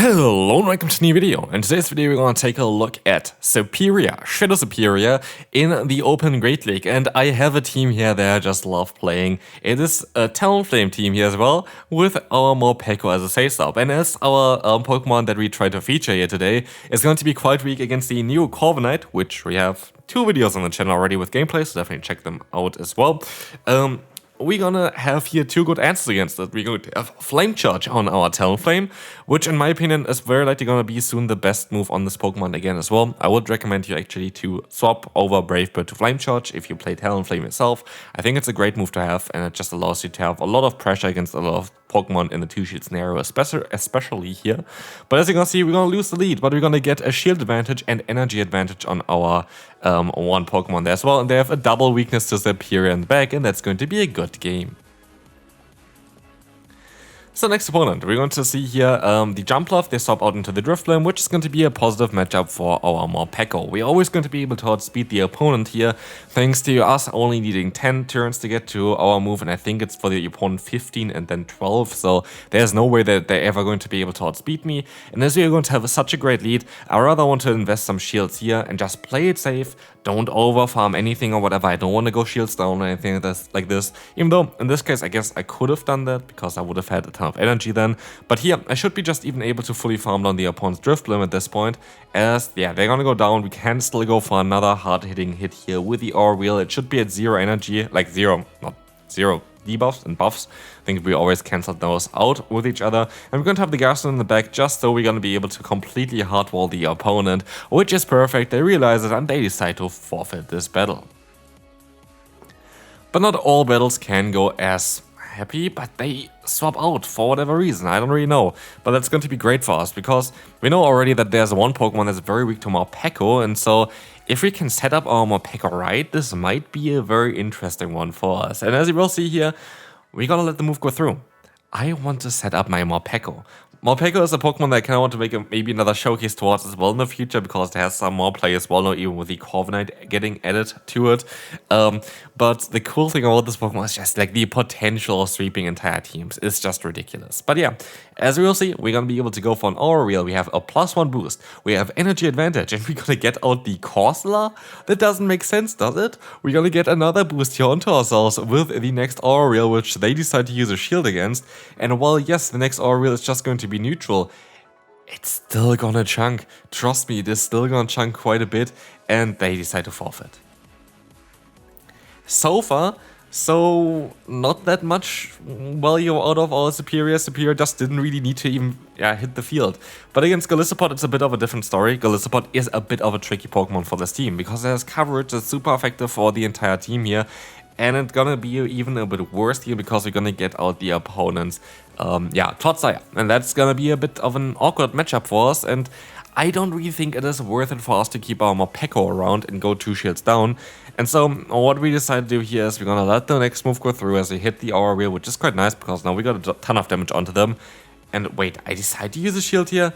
Hello and welcome to a new video. In today's video we're going to take a look at Serperior, Shadow Serperior in the Open Great League, and I have a team here that I just love playing. It is a Talonflame team here as well, with our Morpeko as a safe stop, and as our Pokemon that we try to feature here today is going to be quite weak against the new Corviknight, which we have 2 videos on the channel already with gameplay, so definitely check them out as well. We're gonna have here 2 good answers against it. We're going to have Flame Charge on our Talonflame, which in my opinion is very likely gonna be soon the best move on this Pokemon again as well. I would recommend you actually to swap over Brave Bird to Flame Charge if you play Talonflame yourself. I think it's a great move to have, and it just allows you to have a lot of pressure against a lot of Pokemon in the 2-shield scenario, especially here. But as you can see, we're gonna lose the lead, but we're gonna get a shield advantage and energy advantage on our one Pokemon there as well, and they have a double weakness to Serperior in the back, and that's going to be a good game. So next opponent, we're going to see here the Jumpluff. They swap out into the Drifloon, which is going to be a positive matchup for our Morpeko. We're always going to be able to outspeed the opponent here, thanks to us only needing 10 turns to get to our move, and I think it's for the opponent 15 and then 12, so there's no way that they're ever going to be able to outspeed me. And as we're going to have such a great lead, I rather want to invest some shields here and just play it safe. Don't overfarm anything or whatever. I don't want to go shields down or anything like this. Even though, in this case, I guess I could have done that because I would have had a ton of energy then. But here, I should be just even able to fully farm down the opponent's Drifloon at this point. As, yeah, they're gonna go down. We can still go for another hard-hitting hit here with the Aura Wheel. It should be at 0 energy, like 0, not 0 debuffs and buffs. I think we always canceled those out with each other. And we're going to have the Garson in the back just so we're going to be able to completely hardwall the opponent, which is perfect. They realize it and they decide to forfeit this battle. But not all battles can go as happy, but they swap out for whatever reason. I don't really know. But that's going to be great for us because we know already that there's one Pokemon that's very weak to Morpeko, and so if we can set up our Morpeko right, this might be a very interesting one for us. And as you will see here, we gotta let the move go through. I want to set up my Morpeko. Morpeko is a Pokemon that I kind of want to make maybe another showcase towards as well in the future, because it has some more play as well now, even with the Corviknight getting added to it. But the cool thing about this Pokemon is just like the potential of sweeping entire teams. It's just ridiculous. But yeah, as we will see, we're going to be able to go for an Aura Wheel. We have a +1 boost. We have energy advantage, and we're going to get out the Corsola? That doesn't make sense, does it? We're going to get another boost here onto ourselves with the next Aura Wheel, which they decide to use a shield against. And while yes, the next Aura Wheel is just going to be neutral, it's still gonna chunk. Trust me, it is still gonna chunk quite a bit, and they decide to forfeit. So far, so not that much value out of our Serperior. Serperior just didn't really need to even hit the field. But against Golisopod, it's a bit of a different story. Golisopod is a bit of a tricky Pokemon for this team, because it has coverage that's super effective for the entire team here. And it's gonna be even a bit worse here because we're gonna get out the opponent's Clodsire. And that's gonna be a bit of an awkward matchup for us, and I don't really think it is worth it for us to keep our Morpeko around and go 2 shields down. And so what we decided to do here is we're gonna let the next move go through as we hit the Aura Wheel, which is quite nice because now we got a ton of damage onto them. And wait, I decided to use a shield here?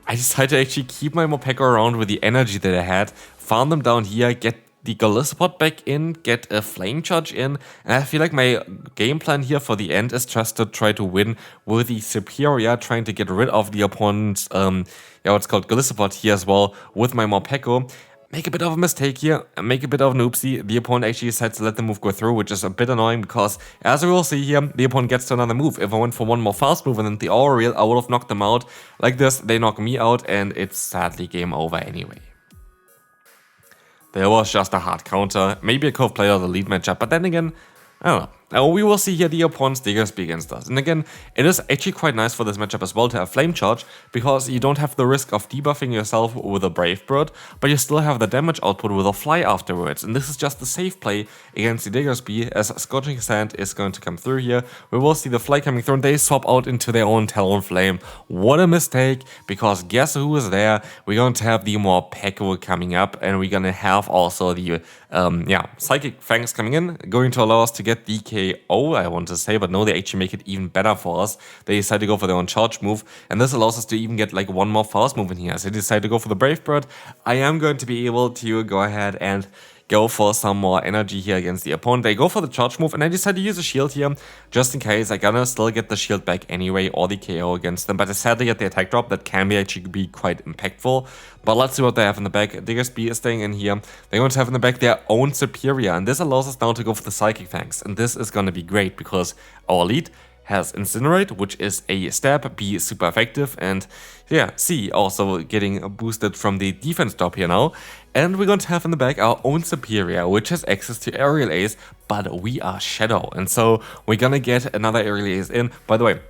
I decided to actually keep my Morpeko around with the energy that I had, farm them down here, get the Golisopod back in, get a Flame Charge in, and I feel like my game plan here for the end is just to try to win with the Serperior, trying to get rid of the opponent's, what's called Golisopod here as well with my Morpeko. Make a bit of a mistake here, make a bit of an oopsie. The opponent actually decides to let the move go through, which is a bit annoying because, as we will see here, the opponent gets to another move. If I went for one more fast move and then the Aura Wheel, I would have knocked them out. Like this, they knock me out, and it's sadly game over anyway. There was just a hard counter. Maybe I could have played out the lead matchup, but then again, I don't know. Now we will see here the opponent's Diggersby against us. And again, it is actually quite nice for this matchup as well to have Flame Charge, because you don't have the risk of debuffing yourself with a Brave Bird, but you still have the damage output with a Fly afterwards. And this is just a safe play against the Diggersby, as Scorching Sand is going to come through here. We will see the Fly coming through, and they swap out into their own Talonflame. What a mistake, because guess who is there? We're going to have the Morpeko coming up, and we're going to have also the Psychic Fangs coming in, going to allow us to get the KO, I want to say, but no, they actually make it even better for us. They decide to go for their own charge move, and this allows us to even get like one more fast move in here. So they decide to go for the Brave Bird. I am going to be able to go ahead and go for some more energy here against the opponent. They go for the charge move, and I decide to use a shield here, just in case. I'm gonna still get the shield back anyway, or the KO against them, but I sadly get the attack drop. That can actually be quite impactful. But let's see what they have in the back. Diggersby is staying in here. They're going to have in the back their own Serperior, and this allows us now to go for the Psychic Fangs. And this is going to be great, because our lead has Incinerate, which is a stab, B super effective, and yeah, C also getting boosted from the defense drop here now. And we're going to have in the back our own Serperior, which has access to Aerial Ace, but we are Shadow, and so we're gonna get another Aerial Ace in. By the way,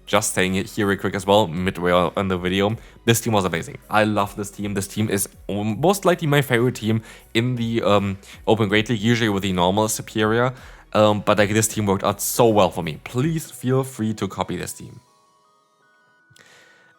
just saying it here real quick as well, midway on the video, this team was amazing. I love this team. This team is most likely my favorite team in the Open Great League, usually with the normal Serperior. But like, this team worked out so well for me. Please feel free to copy this team.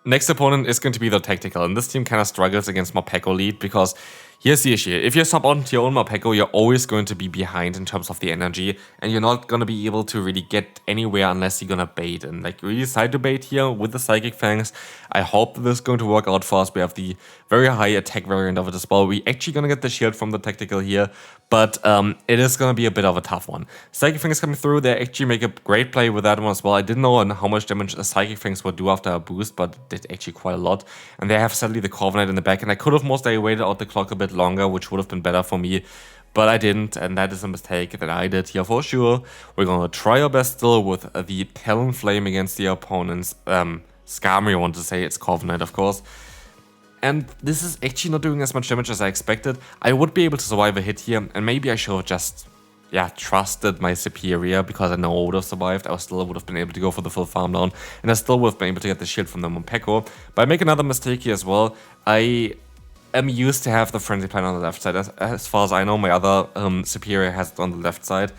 Next opponent is going to be the Tactical, and this team kind of struggles against Morpeko lead, because here's the issue. If you sub onto your own Morpeko, you're always going to be behind in terms of the energy, and you're not going to be able to really get anywhere unless you're going to bait. And like, we decide to bait here with the Psychic Fangs. I hope that this is going to work out for us. We have the very high attack variant of it as well. We're actually going to get the shield from the Tactical here, but it is going to be a bit of a tough one. Psychic Fangs coming through, they actually make a great play with that one as well. I didn't know how much damage the Psychic Fangs would do after a boost, but did actually quite a lot. And they have sadly the Covenant in the back, and I could have most waited out the clock a bit longer, which would have been better for me, but I didn't, and that is a mistake that I did here for sure. We're gonna try our best still with the Talonflame against the opponents. Skarmory, I want to say, it's Covenant, of course. And this is actually not doing as much damage as I expected. I would be able to survive a hit here, and maybe I should have just, yeah, trusted my Serperior, because I know I would have survived. I still would have been able to go for the full farm down, and I still would have been able to get the shield from the Morpeko. But I make another mistake here as well. I am used to have the Frenzy Plant on the left side. As far as I know, my other Serperior has it on the left side,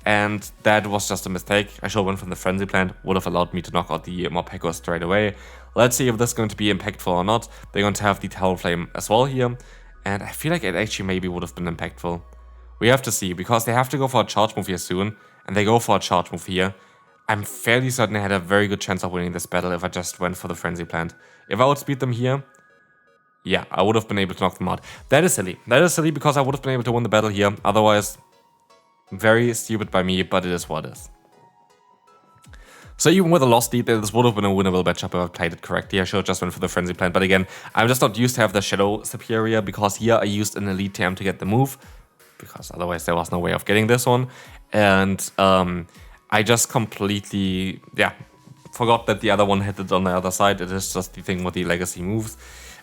and that was just a mistake. I should have went from the Frenzy Plant, would have allowed me to knock out the Morpeko straight away. Let's see if this is going to be impactful or not. They're going to have the Talonflame as well here, and I feel like it actually maybe would have been impactful. We have to see, because they have to go for a charge move here soon, and they go for a charge move here. I'm fairly certain I had a very good chance of winning this battle if I just went for the Frenzy Plant. If I outspeed them here, yeah, I would have been able to knock them out. That is silly. That is silly, because I would have been able to win the battle here. Otherwise, very stupid by me, but it is what it is. So even with a lost lead, this would have been a winnable matchup if I played it correctly. I should have just went for the Frenzy Plant. But again, I'm just not used to have the Shadow Serperior, because here I used an Elite TM to get the move, because otherwise there was no way of getting this one. And I just completely, yeah, forgot that the other one hit it on the other side. It is just the thing with the legacy moves.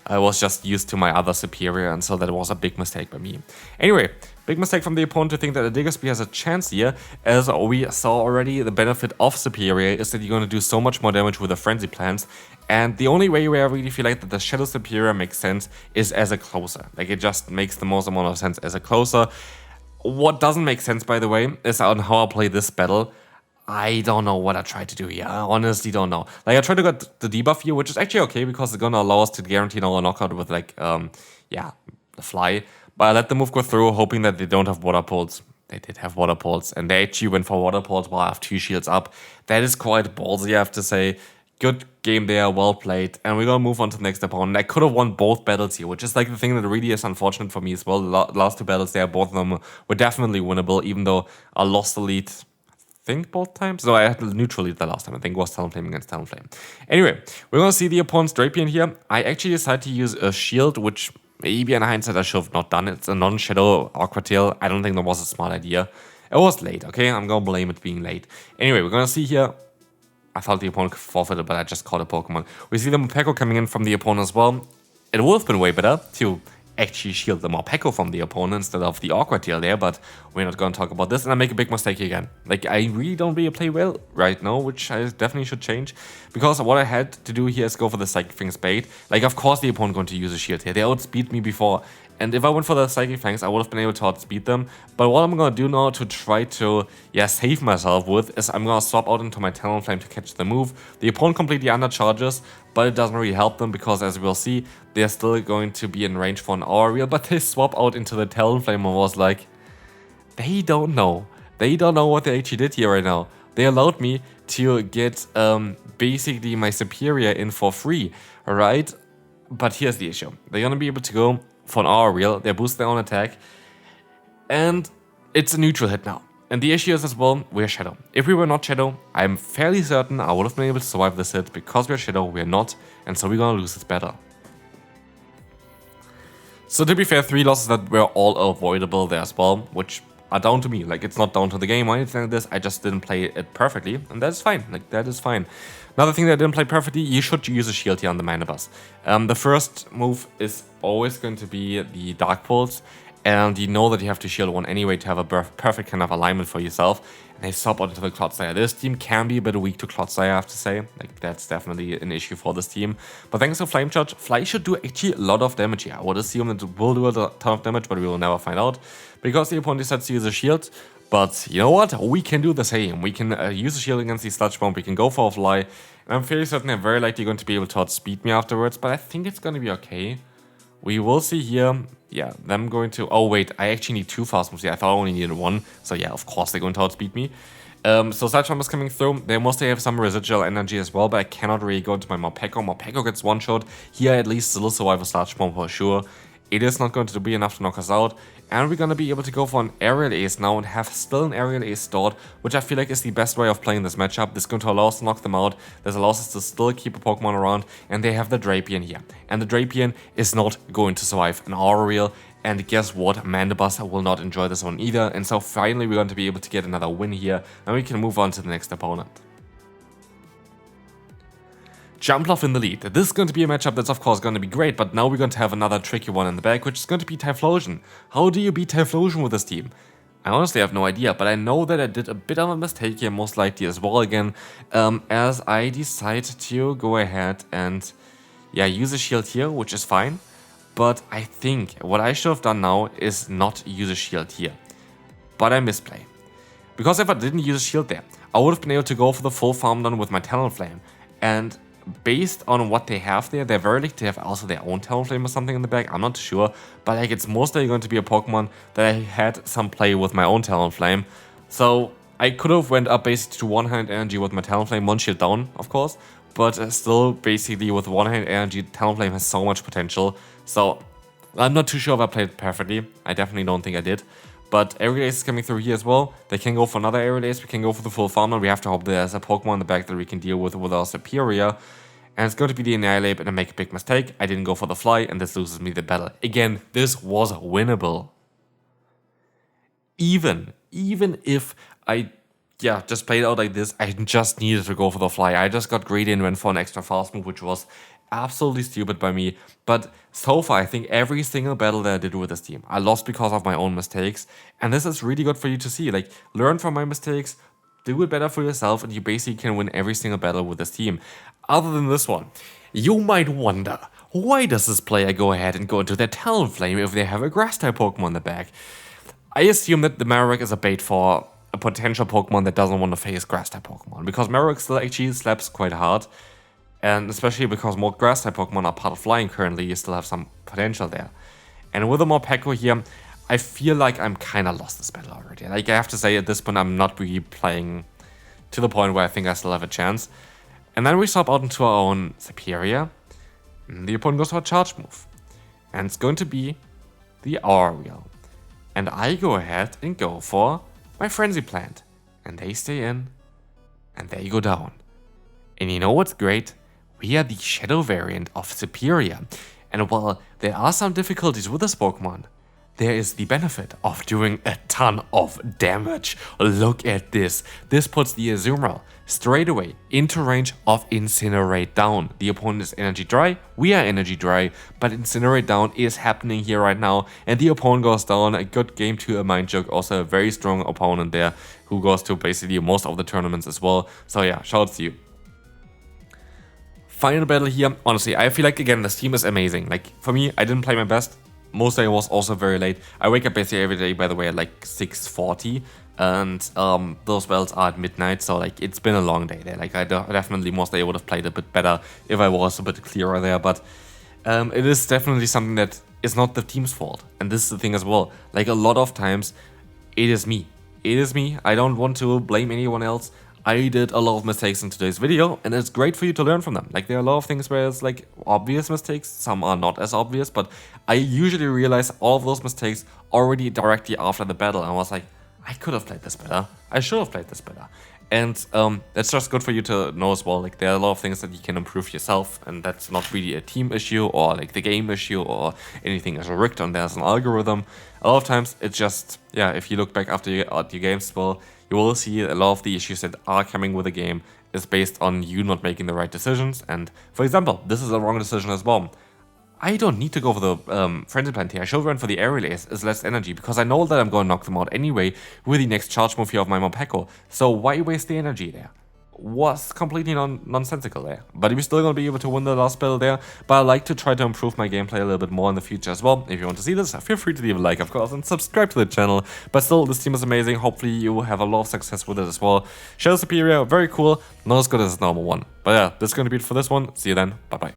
I was just used to my other Serperior, and so that was a big mistake by me. Anyway, big mistake from the opponent to think that a Diggersby has a chance here. As we saw already, the benefit of Serperior is that you're going to do so much more damage with the Frenzy Plants, and the only way where I really feel like that the Shadow Serperior makes sense is as a closer. Like, it just makes the most amount of sense as a closer. What doesn't make sense, by the way, is on how I play this battle. I don't know what I tried to do here. I honestly don't know. Like, I tried to get the debuff here, which is actually okay, because it's gonna allow us to guarantee now a knockout with, like, yeah, the fly. But I let the move go through, hoping that they don't have water pulls. They did have water pulls, and they actually went for water pulls while I have 2 shields up. That is quite ballsy, I have to say. Good game there, well played. And we're gonna move on to the next opponent. I could have won both battles here, which is like the thing that really is unfortunate for me as well. The last 2 battles there, both of them were definitely winnable, even though I lost the lead, I think both times. No, I had the neutral lead the last time. I think it was Talonflame against Talonflame. Anyway, we're gonna see the opponent's Drapion here. I actually decided to use a shield, which maybe in hindsight I should have not done. It's a non-Shadow Aqua Tail. I don't think that was a smart idea. It was late, okay? I'm gonna blame it being late. Anyway, we're gonna see here. I thought the opponent forfeited, but I just caught a Pokemon. We see the Morpeko coming in from the opponent as well. It would have been way better to actually shield the Morpeko from the opponent instead of the Aqua Tail there, but we're not going to talk about this, and I make a big mistake again. Like, I really don't really play well right now, which I definitely should change, because what I had to do here is go for the Psychic Fangs bait. Like, of course the opponent going to use a shield here. They outspeed me before, and if I went for the Psychic Fangs, I would have been able to outspeed them. But what I'm going to do now to try to, yeah, save myself with is I'm going to swap out into my Talonflame to catch the move. The opponent completely undercharges, but it doesn't really help them, because as we'll see, they're still going to be in range for an Aerial, but they swap out into the Talonflame and was like, they don't know. They don't know what they actually did here right now. They allowed me to get basically my Serperior in for free, alright? But here's the issue. They're going to be able to go for an Aerial, they boost their own attack, And it's a neutral hit now. And the issue is as well, we're Shadow. If we were not Shadow, I'm fairly certain I would have been able to survive this hit. Because we're Shadow, we're not, and so we're gonna lose this battle. So to be fair, 3 losses that were all avoidable there as well, which are down to me. Like, it's not down to the game or anything like this, I just didn't play it perfectly, and that is fine. Like, that is fine. Another thing that I didn't play perfectly, you should use a shield here on the mana bus. The first move is always going to be the Dark Pulse, and you know that you have to shield one anyway to have a perfect kind of alignment for yourself. And they swap out into the Clodsire. This team can be a bit weak to Clodsire, I have to say. Like, that's definitely an issue for this team. But thanks to Flame Charge, Fly should do actually a lot of damage here. I would assume that it will do a ton of damage, but we will never find out. Because the opponent decides to use a shield. But you know what? We can do the same. We can use a shield against the Sludge Bomb. We can go for a Fly. And I'm fairly certain they're very likely going to be able to outspeed me afterwards. But I think it's going to be okay. We will see here, yeah, them going to... Oh, wait, I actually need 2 fast moves. Yeah, I thought I only needed 1. So yeah, of course they're going to outspeed me. So Sludge Bomb is coming through. They mostly have some residual energy as well, but I cannot really go into my Morpeko. Morpeko gets one-shot. Here, at least, still survive a Sludge Bomb for sure. It is not going to be enough to knock us out. And we're going to be able to go for an Aerial Ace now and have still an Aerial Ace stored, which I feel like is the best way of playing this matchup. This is going to allow us to knock them out. This allows us to still keep a Pokemon around, and they have the Drapion here. And the Drapion is not going to survive an Aerial. And guess what? Mandibus will not enjoy this one either. And so finally we're going to be able to get another win here, and we can move on to the next opponent. Jumpluff in the lead. This is going to be a matchup that's of course going to be great, but now we're going to have another tricky one in the back, which is going to be Typhlosion. How do you beat Typhlosion with this team? I honestly have no idea, but I know that I did a bit of a mistake here, most likely as well again, as I decide to go ahead and, yeah, use a shield here, which is fine. But I think what I should have done now is not use a shield here. But I misplay. Because if I didn't use a shield there, I would have been able to go for the full farm done with my Talonflame. And based on what they have there, they're very likely to have also their own Talonflame or something in the back. I'm not sure. But like, it's mostly going to be a Pokemon that I had some play with my own Talonflame. So I could have went up basically to one-hand energy with my Talonflame, one shield down, of course. But still, basically, with one-hand energy, Talonflame has so much potential. So I'm not too sure if I played it perfectly. I definitely don't think I did. But Aerial Ace is coming through here as well. They can go for another Aerial Ace. We can go for the full farm. And we have to hope there's a Pokemon in the back that we can deal with our Serperior. And it's going to be the Annihilate, and I make a big mistake. I didn't go for the Fly, and this loses me the battle. Again, this was winnable. Even if I just played out like this, I just needed to go for the Fly. I just got greedy and went for an extra fast move, which was absolutely stupid by me. But so far, I think every single battle that I did with this team, I lost because of my own mistakes. And this is really good for you to see. Like, learn from my mistakes, do it better for yourself, and you basically can win every single battle with this team. Other than this one, you might wonder, why does this player go ahead and go into their Talonflame if they have a Grass-type Pokemon in the back? I assume that the Marowak is a bait for a potential Pokemon that doesn't want to face Grass-type Pokemon, because Marowak still actually slaps quite hard, and especially because more Grass-type Pokemon are part of Flying currently, you still have some potential there. And with a Morpeko here, I feel like I'm kind of lost this battle already. Like, I have to say, at this point, I'm not really playing to the point where I think I still have a chance. And then we swap out into our own Serperior, and the opponent goes for a charge move. And it's going to be the Aerial. And I go ahead and go for my Frenzy Plant. And they stay in, and they go down. And you know what's great? We are the Shadow variant of Serperior. And while there are some difficulties with this Pokemon, there is the benefit of doing a ton of damage. Look at this. This puts the Azumarill straight away into range of Incinerate Down. The opponent is energy dry, we are energy dry, but Incinerate Down is happening here right now, and the opponent goes down. A good game to a Mind Joke, also a very strong opponent there, who goes to basically most of the tournaments as well. So yeah, shout to you. Final battle here. Honestly, I feel like, again, this team is amazing. Like, for me, I didn't play my best. Most days was also very late. I wake up basically every day, by the way, at like 6:40, and those battles are at midnight, so like it's been a long day there. Like, I definitely most days would have played a bit better if I was a bit clearer there, but it is definitely something that is not the team's fault. And this is the thing as well. Like, a lot of times, it is me. It is me. I don't want to blame anyone else. I did a lot of mistakes in today's video, and it's great for you to learn from them. Like, there are a lot of things where it's like obvious mistakes, some are not as obvious, but I usually realize all of those mistakes already directly after the battle, and I was like, I could have played this better, I should have played this better. And that's just good for you to know as well. Like, there are a lot of things that you can improve yourself, and that's not really a team issue or like the game issue or anything is rigged and there's an algorithm. A lot of times it's just, yeah, if you look back after at your games, well, you will see a lot of the issues that are coming with the game is based on you not making the right decisions. And for example, this is a wrong decision as well. I don't need to go for the Frenzy Plant here. I should run for the Air Relay as less energy, because I know that I'm going to knock them out anyway with the next charge move here of my Morpeko. So why waste the energy there? Was completely nonsensical there. But we're still going to be able to win the last battle there. But I like to try to improve my gameplay a little bit more in the future as well. If you want to see this, feel free to leave a like, of course, and subscribe to the channel. But still, this team is amazing. Hopefully you have a lot of success with it as well. Shadow Serperior, very cool. Not as good as its normal one. But yeah, this is going to be it for this one. See you then. Bye-bye.